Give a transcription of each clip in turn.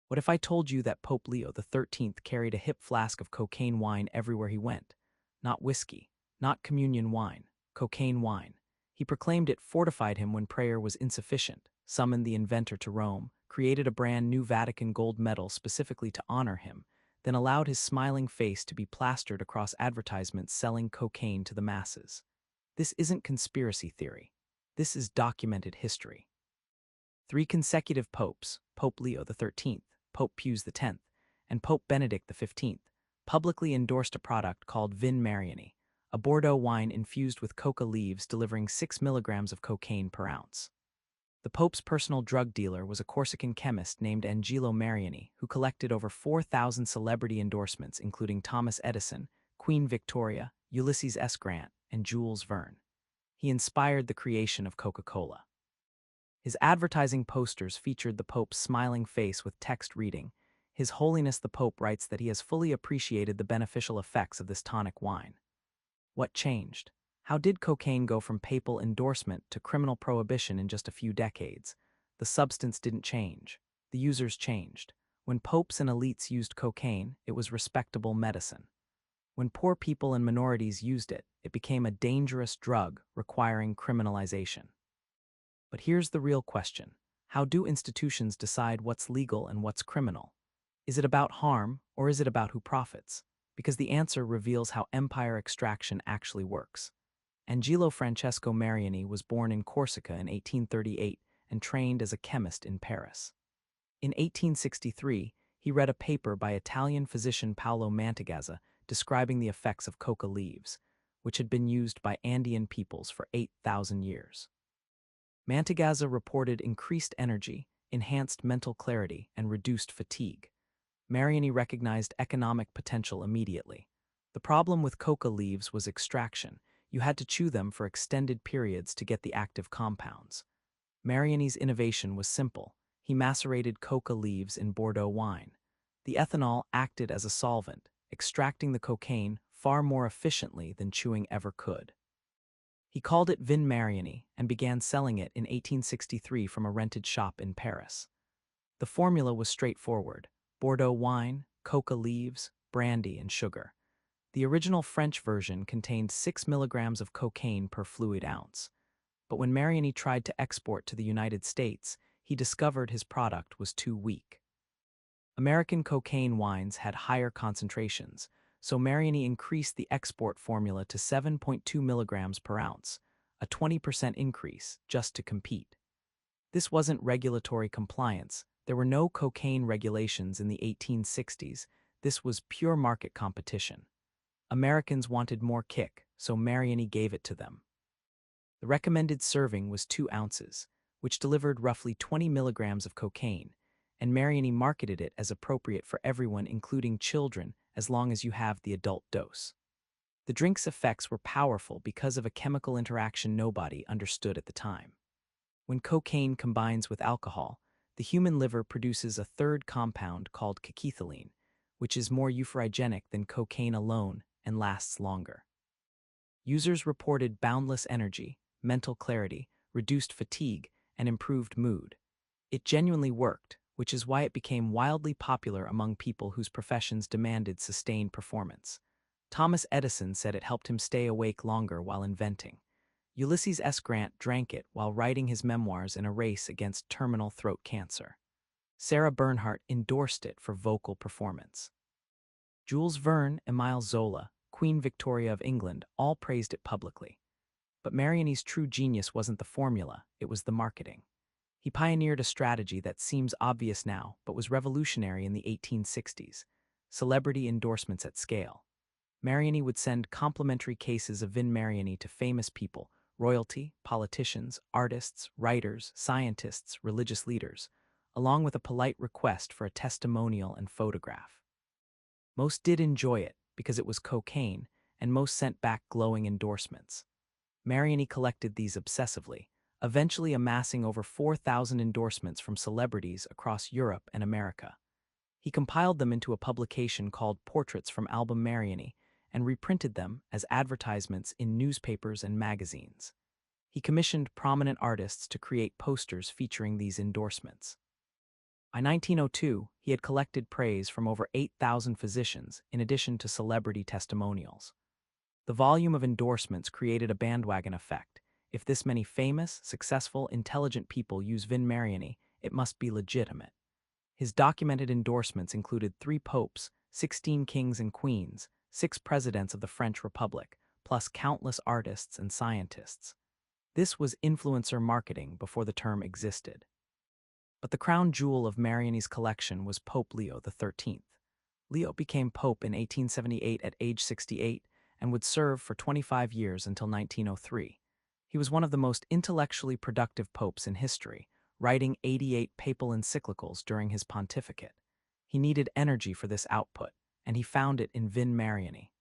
What if I told you that Pope Leo XIII carried a hip flask of cocaine wine everywhere he went? Not whiskey, not communion wine, cocaine wine. He proclaimed it fortified him when prayer was insufficient, summoned the inventor to Rome, created a brand new Vatican gold medal specifically to honor him, then allowed his smiling face to be plastered across advertisements selling cocaine to the masses. This isn't conspiracy theory. This is documented history. 3 consecutive popes, Pope Leo XIII, Pope Pius X, and Pope Benedict XV, publicly endorsed a product called Vin Mariani, a Bordeaux wine infused with coca leaves delivering 6 milligrams of cocaine per ounce. The Pope's personal drug dealer was a Corsican chemist named Angelo Mariani, who collected over 4,000 celebrity endorsements including Thomas Edison, Queen Victoria, Ulysses S. Grant, and Jules Verne. He inspired the creation of Coca-Cola. His advertising posters featured the Pope's smiling face with text reading, "His Holiness the Pope writes that he has fully appreciated the beneficial effects of this tonic wine." What changed? How did cocaine go from papal endorsement to criminal prohibition in just a few decades? The substance didn't change. The users changed. When popes and elites used cocaine, it was respectable medicine. When poor people and minorities used it, it became a dangerous drug requiring criminalization. But here's the real question. How do institutions decide what's legal and what's criminal? Is it about harm, or is it about who profits? Because the answer reveals how empire extraction actually works. Angelo Francesco Mariani was born in Corsica in 1838 and trained as a chemist in Paris. In 1863, he read a paper by Italian physician Paolo Mantegazza describing the effects of coca leaves, which had been used by Andean peoples for 8,000 years. Mantegazza reported increased energy, enhanced mental clarity, and reduced fatigue. Mariani recognized economic potential immediately. The problem with coca leaves was extraction. You had to chew them for extended periods to get the active compounds. Mariani's innovation was simple. He macerated coca leaves in Bordeaux wine. The ethanol acted as a solvent, extracting the cocaine far more efficiently than chewing ever could. He called it Vin Mariani and began selling it in 1863 from a rented shop in Paris. The formula was straightforward: Bordeaux wine, coca leaves, brandy, and sugar. The original French version contained 6 milligrams of cocaine per fluid ounce. But when Mariani tried to export to the United States, he discovered his product was too weak. American cocaine wines had higher concentrations, so Mariani increased the export formula to 7.2 milligrams per ounce, a 20% increase just to compete. This wasn't regulatory compliance. There were no cocaine regulations in the 1860s. This was pure market competition. Americans wanted more kick, so Mariani gave it to them. The recommended serving was 2 ounces, which delivered roughly 20 milligrams of cocaine, and Mariani marketed it as appropriate for everyone, including children, as long as you have the adult dose. The drink's effects were powerful because of a chemical interaction nobody understood at the time. When cocaine combines with alcohol, the human liver produces a third compound called cocaethylene, which is more euphorigenic than cocaine alone and lasts longer. Users reported boundless energy, mental clarity, reduced fatigue, and improved mood. It genuinely worked, which is why it became wildly popular among people whose professions demanded sustained performance. Thomas Edison said it helped him stay awake longer while inventing. Ulysses S. Grant drank it while writing his memoirs in a race against terminal throat cancer. Sarah Bernhardt endorsed it for vocal performance. Jules Verne, Émile Zola, Queen Victoria of England all praised it publicly. But Mariani's true genius wasn't the formula, it was the marketing. He pioneered a strategy that seems obvious now but was revolutionary in the 1860s: celebrity endorsements at scale. Mariani would send complimentary cases of Vin Mariani to famous people: royalty, politicians, artists, writers, scientists, religious leaders, along with a polite request for a testimonial and photograph. Most did enjoy it because it was cocaine, and most sent back glowing endorsements. Mariani collected these obsessively, eventually amassing over 4,000 endorsements from celebrities across Europe and America. He compiled them into a publication called Portraits from Album Mariani and reprinted them as advertisements in newspapers and magazines. He commissioned prominent artists to create posters featuring these endorsements. By 1902, he had collected praise from over 8,000 physicians in addition to celebrity testimonials. The volume of endorsements created a bandwagon effect. If this many famous, successful, intelligent people use Vin Mariani, it must be legitimate. His documented endorsements included 3 popes, 16 kings and queens, 6 presidents of the French Republic, plus countless artists and scientists. This was influencer marketing before the term existed. But the crown jewel of Mariani's collection was Pope Leo XIII. Leo became pope in 1878 at age 68 and would serve for 25 years until 1903. He was one of the most intellectually productive popes in history, writing 88 papal encyclicals during his pontificate. He needed energy for this output, and he found it in Vin Mariani.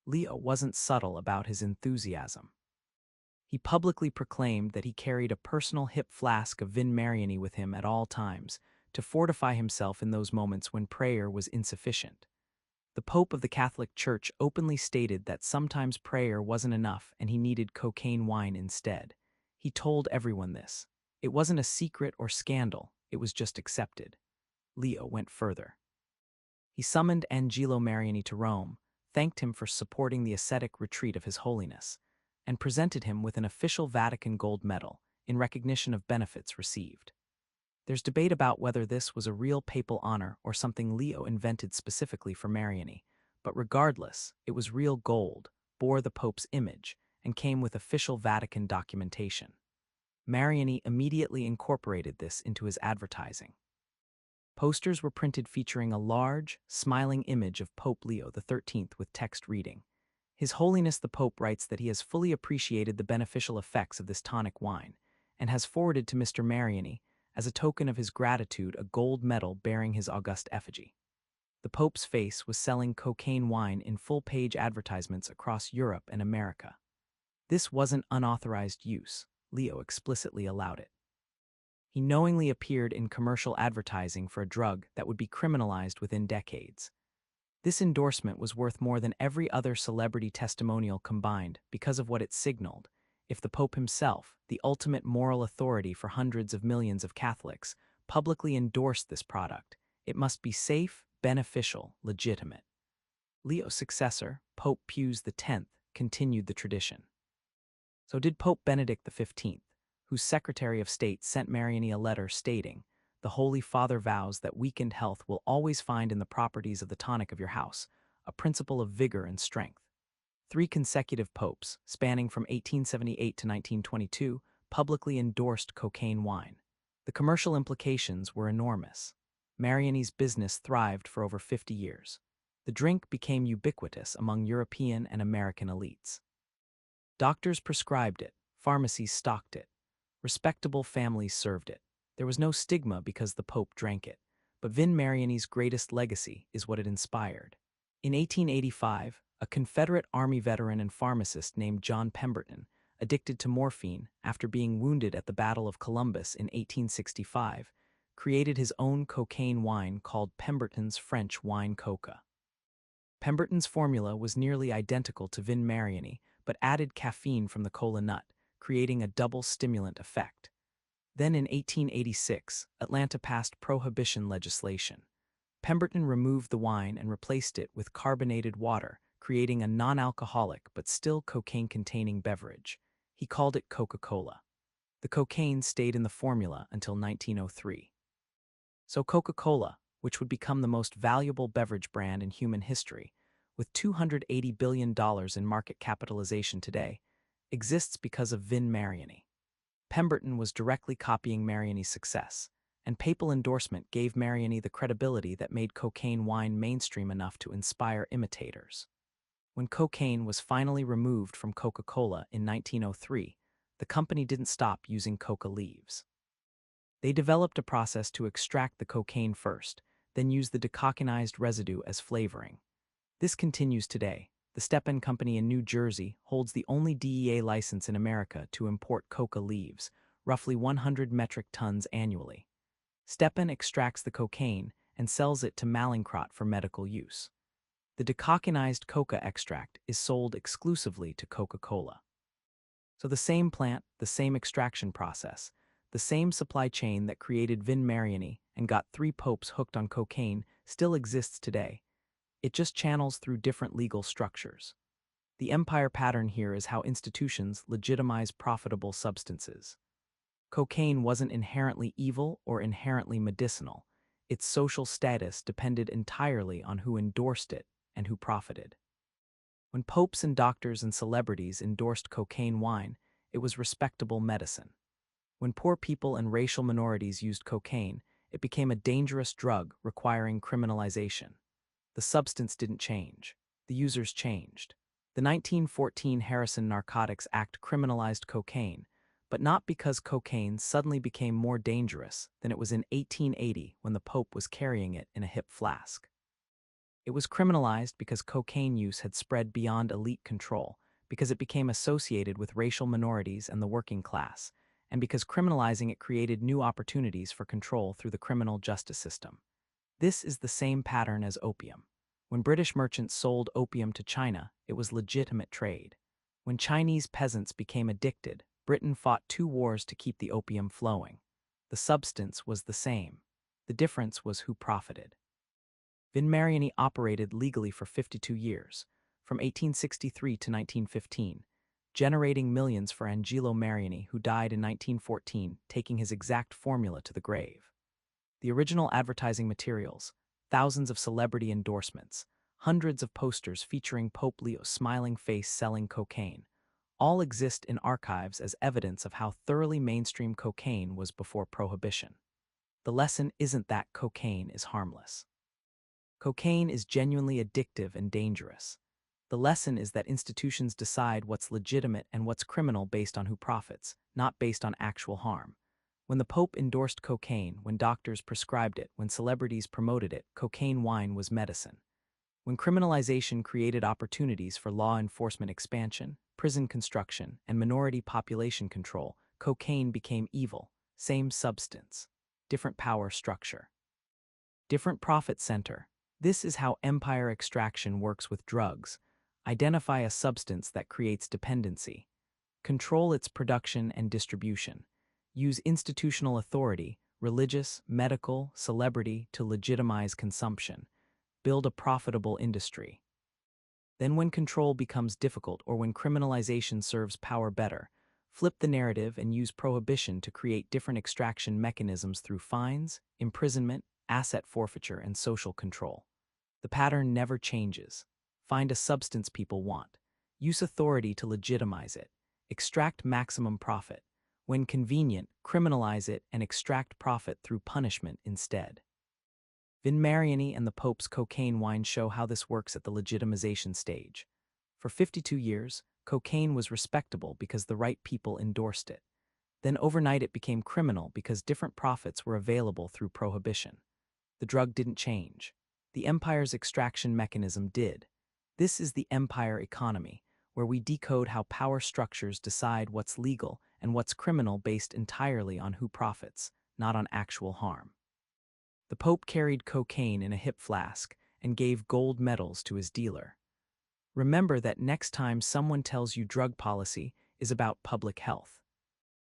Leo wasn't subtle about his enthusiasm. He publicly proclaimed that he carried a personal hip flask of Vin Mariani with him at all times to fortify himself in those moments when prayer was insufficient. The Pope of the Catholic Church openly stated that sometimes prayer wasn't enough and he needed cocaine wine instead. He told everyone this. It wasn't a secret or scandal, it was just accepted. Leo went further. He summoned Angelo Mariani to Rome, thanked him for supporting the ascetic retreat of His Holiness, and presented him with an official Vatican gold medal in recognition of benefits received. There's debate about whether this was a real papal honor or something Leo invented specifically for Mariani, but regardless, it was real gold, bore the Pope's image, and came with official Vatican documentation. Mariani immediately incorporated this into his advertising. Posters were printed featuring a large, smiling image of Pope Leo XIII with text reading, "His Holiness the Pope writes that he has fully appreciated the beneficial effects of this tonic wine, and has forwarded to Mr. Mariani, as a token of his gratitude, a gold medal bearing his august effigy." The Pope's face was selling cocaine wine in full-page advertisements across Europe and America. This wasn't unauthorized use. Leo explicitly allowed it. He knowingly appeared in commercial advertising for a drug that would be criminalized within decades. This endorsement was worth more than every other celebrity testimonial combined because of what it signaled. If the Pope himself, the ultimate moral authority for hundreds of millions of Catholics, publicly endorsed this product, it must be safe, beneficial, legitimate. Leo's successor, Pope Pius X, continued the tradition. So did Pope Benedict XV, whose Secretary of State sent Mariani a letter stating, "The Holy Father vows that weakened health will always find in the properties of the tonic of your house a principle of vigor and strength." 3 consecutive popes, spanning from 1878 to 1922, publicly endorsed cocaine wine. The commercial implications were enormous. Mariani's business thrived for over 50 years. The drink became ubiquitous among European and American elites. Doctors prescribed it, pharmacies stocked it, respectable families served it. There was no stigma because the Pope drank it, but Vin Mariani's greatest legacy is what it inspired. In 1885, a Confederate Army veteran and pharmacist named John Pemberton, addicted to morphine after being wounded at the Battle of Columbus in 1865, created his own cocaine wine called Pemberton's French wine coca. Pemberton's formula was nearly identical to Vin Mariani, but added caffeine from the cola nut, creating a double stimulant effect. Then in 1886, Atlanta passed prohibition legislation. Pemberton removed the wine and replaced it with carbonated water, creating a non-alcoholic but still cocaine-containing beverage. He called it Coca-Cola. The cocaine stayed in the formula until 1903. So Coca-Cola, which would become the most valuable beverage brand in human history, with $280 billion in market capitalization today, exists because of Vin Mariani. Pemberton was directly copying Mariani's success, and papal endorsement gave Mariani the credibility that made cocaine wine mainstream enough to inspire imitators. When cocaine was finally removed from Coca-Cola in 1903, the company didn't stop using coca leaves. They developed a process to extract the cocaine first, then use the decocainized residue as flavoring. This continues today. The Stepan Company in New Jersey holds the only DEA license in America to import coca leaves, roughly 100 metric tons annually. Stepan extracts the cocaine and sells it to Mallinckrodt for medical use. The decocainized coca extract is sold exclusively to Coca-Cola. So the same plant, the same extraction process, The same supply chain that created Vin Mariani and got 3 popes hooked on cocaine still exists today. It just channels through different legal structures. The empire pattern here is how institutions legitimize profitable substances. Cocaine wasn't inherently evil or inherently medicinal. Its social status depended entirely on who endorsed it and who profited. When popes and doctors and celebrities endorsed cocaine wine, it was respectable medicine. When poor people and racial minorities used cocaine, it became a dangerous drug requiring criminalization. The substance didn't change. The users changed. The 1914 Harrison Narcotics Act criminalized cocaine, but not because cocaine suddenly became more dangerous than it was in 1880 when the Pope was carrying it in a hip flask. It was criminalized because cocaine use had spread beyond elite control, because it became associated with racial minorities and the working class, and because criminalizing it created new opportunities for control through the criminal justice system. This is the same pattern as opium. When British merchants sold opium to China, it was legitimate trade. When Chinese peasants became addicted, Britain fought 2 wars to keep the opium flowing. The substance was the same. The difference was who profited. Vin Mariani operated legally for 52 years, from 1863 to 1915, generating millions for Angelo Mariani, who died in 1914, taking his exact formula to the grave. The original advertising materials, thousands of celebrity endorsements, hundreds of posters featuring Pope Leo's smiling face selling cocaine, all exist in archives as evidence of how thoroughly mainstream cocaine was before Prohibition. The lesson isn't that cocaine is harmless. Cocaine is genuinely addictive and dangerous. The lesson is that institutions decide what's legitimate and what's criminal based on who profits, not based on actual harm. When the Pope endorsed cocaine, when doctors prescribed it, when celebrities promoted it, cocaine wine was medicine. When criminalization created opportunities for law enforcement expansion, prison construction, and minority population control, cocaine became evil. Same substance, different power structure. Different profit center. This is how empire extraction works with drugs. Identify a substance that creates dependency. Control its production and distribution. Use institutional authority, religious, medical, celebrity, to legitimize consumption. Build a profitable industry. Then when control becomes difficult or when criminalization serves power better, flip the narrative and use prohibition to create different extraction mechanisms through fines, imprisonment, asset forfeiture, and social control. The pattern never changes. Find a substance people want. Use authority to legitimize it. Extract maximum profit. When convenient, criminalize it and extract profit through punishment instead. Vin Mariani and the Pope's cocaine wine show how this works at the legitimization stage. For 52 years, cocaine was respectable because the right people endorsed it. Then overnight it became criminal because different profits were available through prohibition. The drug didn't change. The empire's extraction mechanism did. This is the empire economy, where we decode how power structures decide what's legal and what's criminal based entirely on who profits, not on actual harm. The Pope carried cocaine in a hip flask and gave gold medals to his dealer. Remember that next time someone tells you drug policy is about public health.